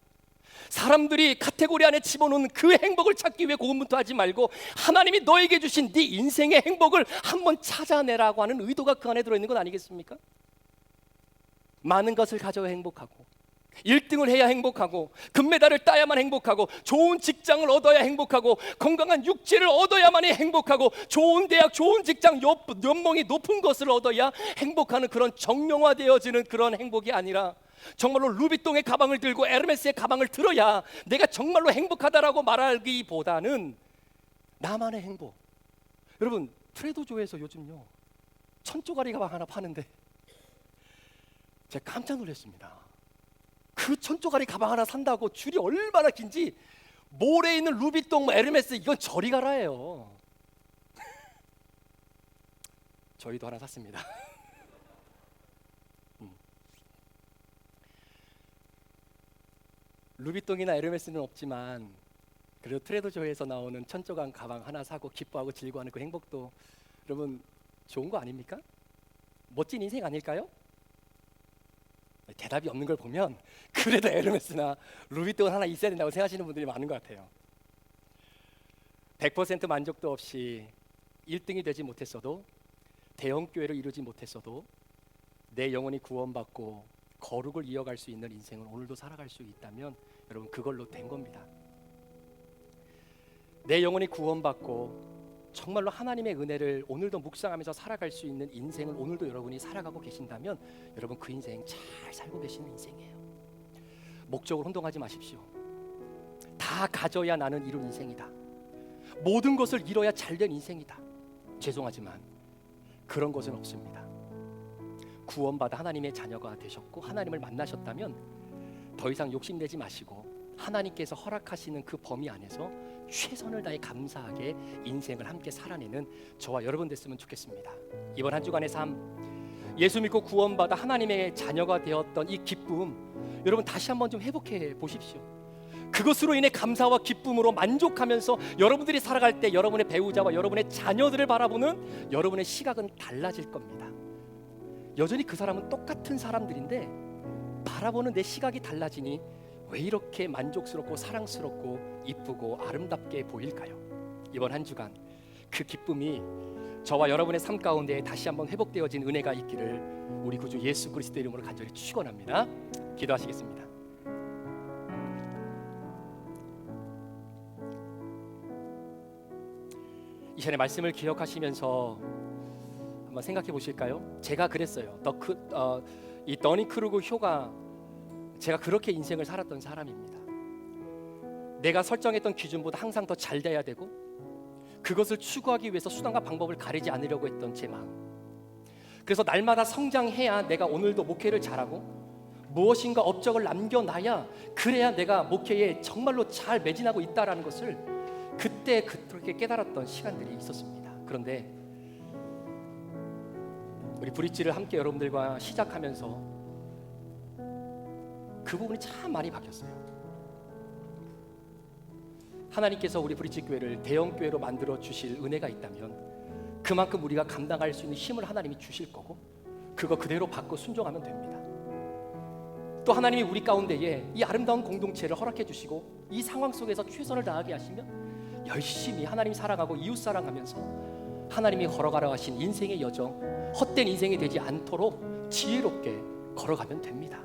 사람들이 카테고리 안에 집어넣은 그 행복을 찾기 위해 고군분투하지 말고 하나님이 너에게 주신 네 인생의 행복을 한번 찾아내라고 하는 의도가 그 안에 들어있는 건 아니겠습니까? 많은 것을 가져야 행복하고 1등을 해야 행복하고 금메달을 따야만 행복하고 좋은 직장을 얻어야 행복하고 건강한 육체를 얻어야만이 행복하고 좋은 대학, 좋은 직장, 연봉이 높은 것을 얻어야 행복하는 그런 정형화되어지는 그런 행복이 아니라 정말로 루비통의 가방을 들고 에르메스의 가방을 들어야 내가 정말로 행복하다라고 말하기보다는 나만의 행복. 여러분, 트레도조에서 요즘요 1,000조가리 가방 하나 파는데 제가 깜짝 놀랐습니다. 그 1,000조가리 가방 하나 산다고 줄이 얼마나 긴지 몰에 있는 루비통, 뭐 에르메스, 이건 저리 가라예요. 저희도 하나 샀습니다. 루비통이나 에르메스는 없지만 그래도 트레더조에서 나오는 천조각 가방 하나 사고 기뻐하고 즐거워하는 그 행복도 여러분 좋은 거 아닙니까? 멋진 인생 아닐까요? 대답이 없는 걸 보면 그래도 에르메스나 루비통은 하나 있어야 된다고 생각하시는 분들이 많은 것 같아요. 100% 만족도 없이 1등이 되지 못했어도, 대형교회를 이루지 못했어도 내 영혼이 구원받고 거룩을 이어갈 수 있는 인생을 오늘도 살아갈 수 있다면 여러분 그걸로 된 겁니다. 내 영혼이 구원받고 정말로 하나님의 은혜를 오늘도 묵상하면서 살아갈 수 있는 인생을 오늘도 여러분이 살아가고 계신다면 여러분 그 인생 잘 살고 계시는 인생이에요. 목적을 혼동하지 마십시오. 다 가져야 나는 이룬 인생이다. 모든 것을 잃어야 잘된 인생이다. 죄송하지만 그런 것은 없습니다. 구원받아 하나님의 자녀가 되셨고 하나님을 만나셨다면 더 이상 욕심내지 마시고 하나님께서 허락하시는 그 범위 안에서 최선을 다해 감사하게 인생을 함께 살아내는 저와 여러분 됐으면 좋겠습니다. 이번 한 주간의 삶, 예수 믿고 구원받아 하나님의 자녀가 되었던 이 기쁨 여러분 다시 한번 좀 회복해 보십시오. 그것으로 인해 감사와 기쁨으로 만족하면서 여러분들이 살아갈 때 여러분의 배우자와 여러분의 자녀들을 바라보는 여러분의 시각은 달라질 겁니다. 여전히 그 사람은 똑같은 사람들인데 바라보는 내 시각이 달라지니 왜 이렇게 만족스럽고 사랑스럽고 이쁘고 아름답게 보일까요? 이번 한 주간 그 기쁨이 저와 여러분의 삶 가운데 다시 한번 회복되어진 은혜가 있기를 우리 구주 예수 그리스도의 이름으로 간절히 축원합니다. 기도하시겠습니다. 이 시간에 말씀을 기억하시면서 한번 생각해 보실까요? 제가 그랬어요. 이 더니크루그 효가 제가 그렇게 인생을 살았던 사람입니다. 내가 설정했던 기준보다 항상 더 잘 돼야 되고 그것을 추구하기 위해서 수단과 방법을 가리지 않으려고 했던 제 마음. 그래서 날마다 성장해야 내가 오늘도 목회를 잘하고 무엇인가 업적을 남겨놔야 그래야 내가 목회에 정말로 잘 매진하고 있다라는 것을 그때 그렇게 깨달았던 시간들이 있었습니다. 그런데 우리 브릿지를 함께 여러분들과 시작하면서 그 부분이 참 많이 바뀌었어요. 하나님께서 우리 브릿지 교회를 대형 교회로 만들어 주실 은혜가 있다면 그만큼 우리가 감당할 수 있는 힘을 하나님이 주실 거고 그거 그대로 받고 순종하면 됩니다. 또 하나님이 우리 가운데에 이 아름다운 공동체를 허락해 주시고 이 상황 속에서 최선을 다하게 하시면 열심히 하나님 사랑하고 이웃 사랑하면서 하나님이 걸어가라 하신 인생의 여정, 헛된 인생이 되지 않도록 지혜롭게 걸어가면 됩니다.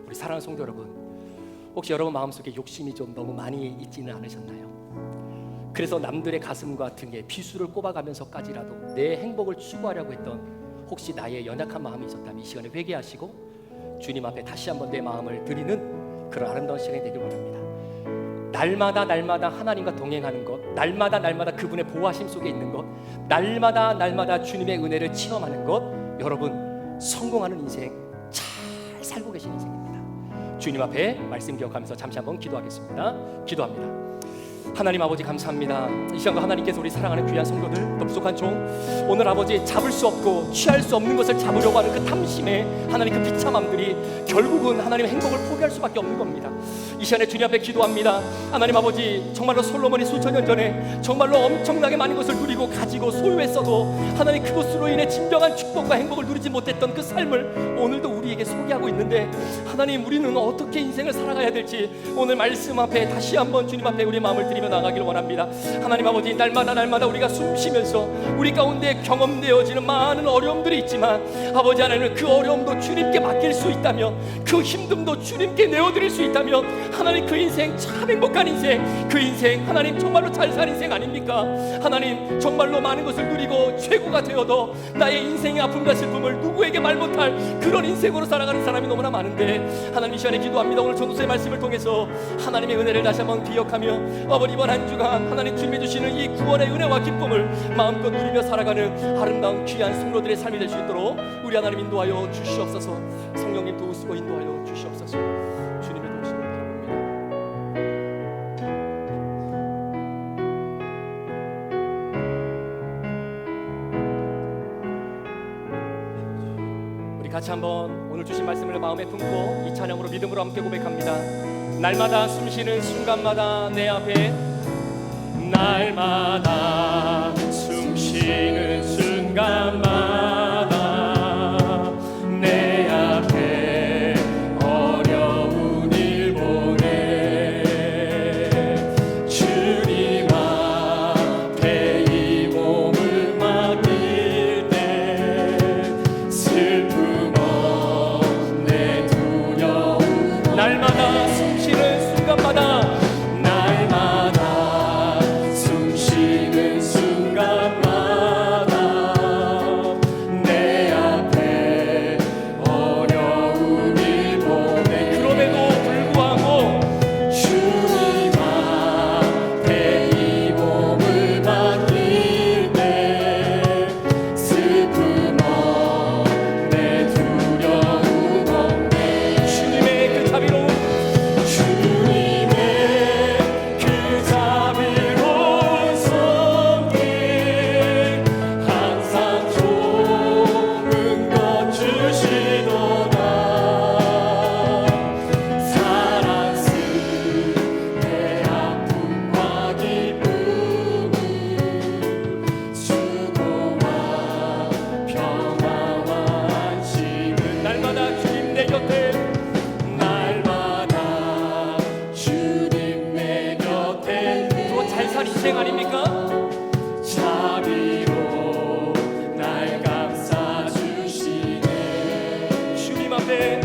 우리 사랑하는 성도 여러분, 혹시 여러분 마음속에 욕심이 좀 너무 많이 있지는 않으셨나요? 그래서 남들의 가슴과 등에 비수를 꼽아가면서까지라도 내 행복을 추구하려고 했던 혹시 나의 연약한 마음이 있었다면 이 시간에 회개하시고 주님 앞에 다시 한번 내 마음을 드리는 그런 아름다운 시간이 되길 원합니다. 날마다 하나님과 동행하는 것, 날마다 그분의 보호하심 속에 있는 것, 날마다 주님의 은혜를 체험하는 것, 여러분 성공하는 인생, 잘 살고 계신 인생입니다. 주님 앞에 말씀 기억하면서 잠시 한번 기도하겠습니다. 기도합니다. 하나님 아버지 감사합니다. 이 시간과 하나님께서 우리 사랑하는 귀한 성도들, 더 부족한 종, 오늘 아버지 잡을 수 없고 취할 수 없는 것을 잡으려고 하는 그 탐심에 하나님 그 비참함들이 결국은 하나님의 행복을 포기할 수밖에 없는 겁니다. 이 시간에 주님 앞에 기도합니다. 하나님 아버지, 정말로 솔로몬이 수천 년 전에 정말로 엄청나게 많은 것을 누리고 가지고 소유했어도 하나님 그것으로 인해 진정한 축복과 행복을 누리지 못했던 그 삶을 오늘도 우리에게 소개하고 있는데 하나님, 우리는 어떻게 인생을 살아가야 될지 오늘 말씀 앞에 다시 한번 주님 앞에 우리 마음을 드리며 나가기를 원합니다. 하나님 아버지, 날마다 우리가 숨쉬면서 우리 가운데 경험되어지는 많은 어려움들이 있지만 아버지 하나님, 그 어려움도 주님께 맡길 수 있다면, 그 힘듦도 주님께 내어드릴 수 있다면 하나님, 그 인생 참 행복한 인생, 그 인생 하나님 정말로 잘 산 인생 아닙니까? 하나님, 정말로 많은 것을 누리고 최고가 되어도 나의 인생의 아픔과 슬픔을 누구에게 말 못할 그런 인생으로 살아가는 사람이 너무나 많은데 하나님, 이 시간에 기도합니다. 오늘 전도서의 말씀을 통해서 하나님의 은혜를 다시 한번 기억하며 아버지, 이번 한 주간 하나님 주님이 주시는 이 구원의 은혜와 기쁨을 마음껏 누리며 살아가는 아름다운 귀한 성도들의 삶이 될 수 있도록 우리 하나님 인도하여 주시옵소서. 성령님 도우시고 인도하여 주시옵소서. 주님의 도우심을 바랍니다. 같이 한번 오늘 주신 말씀을 마음에 품고 이 찬양으로 믿음으로 함께 고백합니다. 날마다 숨쉬는 순간마다 내 앞에, 날마다 숨쉬는 순간마다 내 앞에 어려운 일 보내. 주님 앞에 이 몸을 맡길 때 슬픔 없네 두려움. 날마다 숨쉬는 순간마다, 날마다 숨쉬는 순간마다 내 앞에 어려운 일 보내. 그럼에도 불구하고 주님 앞에 이 몸을 맡길 때 슬픔 없네 두려움 없네. 주님의 그 자비로운, 주님의 그 자비로운 손길 항상 좋은 것 주시도다. 사랑스레 아픔과 기쁨을 수고와 평화와 안식을. 날마다 주님 내 곁에, 날마다 주님 내 곁에. 그거 잘 산 인생 아닙니까? 자비로 날 감싸주시네. 주님 앞에,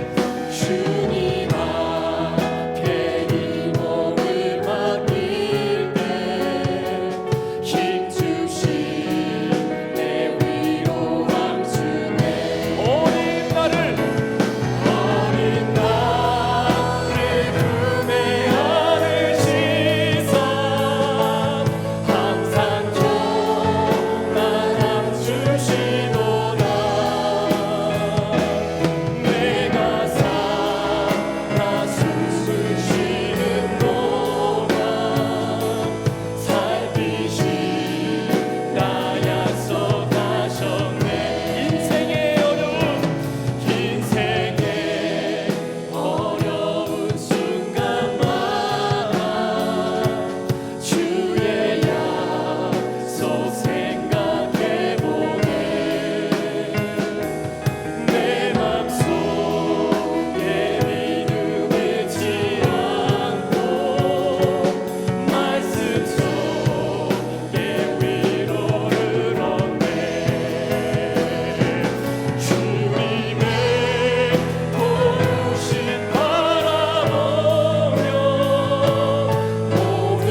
주님 앞에 이 몸을 맡길 때 힘주신 내 위로함 주네. 어린 나를 품에 안으시사 항상 평안함 주시도다. 내가 살아 숨을 쉬는 동안 살피신 나 약속하셨네. 인생의 어려운 순간마다 주의 약속 생각해보네. 내 맘속에 믿음 잃지 않고 말씀 속에 위로를 얻네. 주님의 보신 바라보며 모든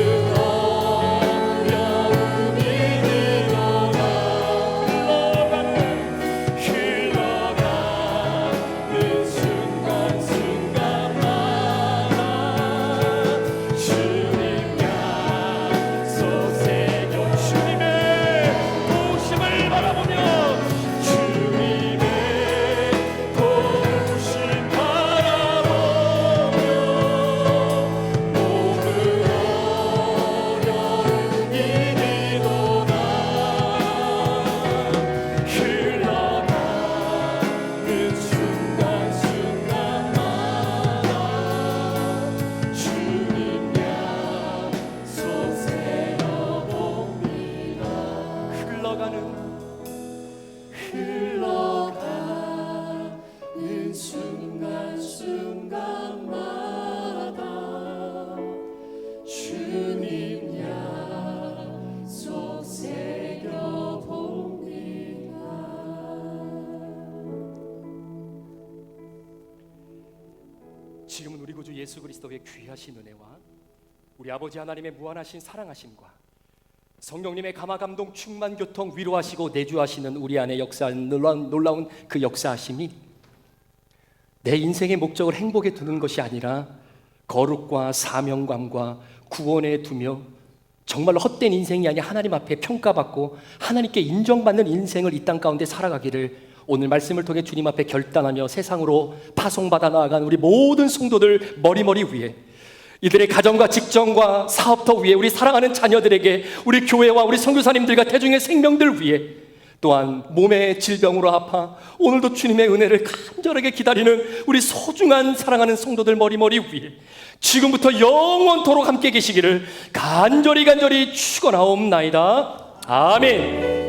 어려움이 들어가. 흘러가는 순간순간마다 주님 약속 새겨. 주님의 보심을 바라보며, 주님의 보심 바라보며 모든 어려움이 이리도다. 흘러가는 순간순간마다 주님 약속 세워봅니다. 흘러가는 순간순간마다 주님 약속 새겨봅니다. 지금은 우리 구주 예수 그리스도의 귀하신 은혜와 우리 아버지 하나님의 무한하신 사랑하심과 성령님의 감화 감동 충만 교통 위로하시고 내주하시는 우리 안에 역사하는 놀라운 그 역사하심이 내 인생의 목적을 행복에 두는 것이 아니라 거룩과 사명감과 구원에 두며 정말로 헛된 인생이 아니라 하나님 앞에 평가받고 하나님께 인정받는 인생을 이 땅 가운데 살아가기를 오늘 말씀을 통해 주님 앞에 결단하며 세상으로 파송받아 나아간 우리 모든 성도들 머리머리 위에, 이들의 가정과 직장과 사업터 위에, 우리 사랑하는 자녀들에게, 우리 교회와 우리 선교사님들과 대중의 생명들 위에 또한 몸의 질병으로 아파 오늘도 주님의 은혜를 간절하게 기다리는 우리 소중한 사랑하는 성도들 머리 위에 지금부터 영원토록 함께 계시기를 간절히 축원하옵나이다. 아멘.